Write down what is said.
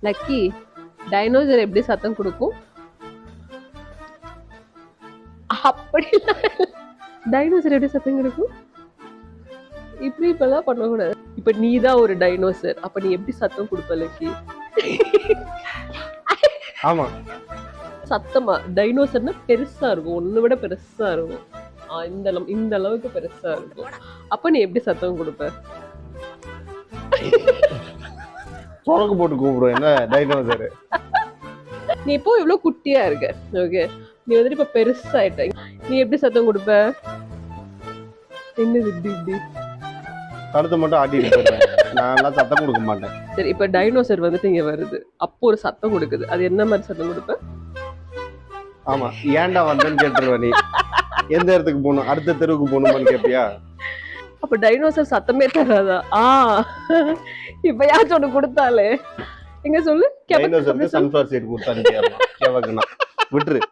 Lucky, dinosaur எப்படி சத்தம் கொடுக்கும்? அப்படி டைனோசர் எப்படி சத்தம் கொடுக்கும்? இப்பெல்லாம் பண்ணக்கூடாது. இப்ப நீதான் ஒரு டைனோசர், அப்ப நீ எப்படி சத்தம் கொடுப்ப லக்கி? ஆமா, சத்தமா டைனோசர்னா பெருசா இருக்கும், ஒன்னு விட பெருசா இருக்கும். இந்த அளவுக்கு பெருசா இருக்கும். அப்ப நீ எப்படி சத்தம் கொடுப்ப? சொரக்கு போட்டு கூப்பிடுவோம் என்ன டைனோசர். நீ இப்போ இவ்வளவு குட்டியா இருக்க, ஓகே, நீ வந்துட்டு இப்ப பெருசாயிட்ட, நீ எப்படி சத்தம் கொடுப்ப? என்னது இப்படி கழுத்தை மட்டும் ஆட்டிட்டு போயிடுறேன், நான் எல்லாம் சத்தம் கொடுக்க மாட்டேன். சரி, இப்ப டைனோசர் வந்துட்டு இங்க வருது, அப்போ ஒரு சத்தம் கொடுக்குது, அது என்ன மாதிரி சத்தம் கொடுப்ப? ஆமா, ஏன்டா வந்தேன்னு கேட்டுருவ நீ. எந்த இடத்துக்கு போகணும், அடுத்த தெருவுக்கு போகணுமான்னு கேட்பியா? அப்ப டைனோசர் சத்தமே தராதா? இப்ப யாச்சும் ஒண்ணு கொடுத்தாலே, எங்க சொல்லு. டைனோசருக்கு சன்ஃபிளவர் சீட் கொடுத்தான்னு விட்டுரு.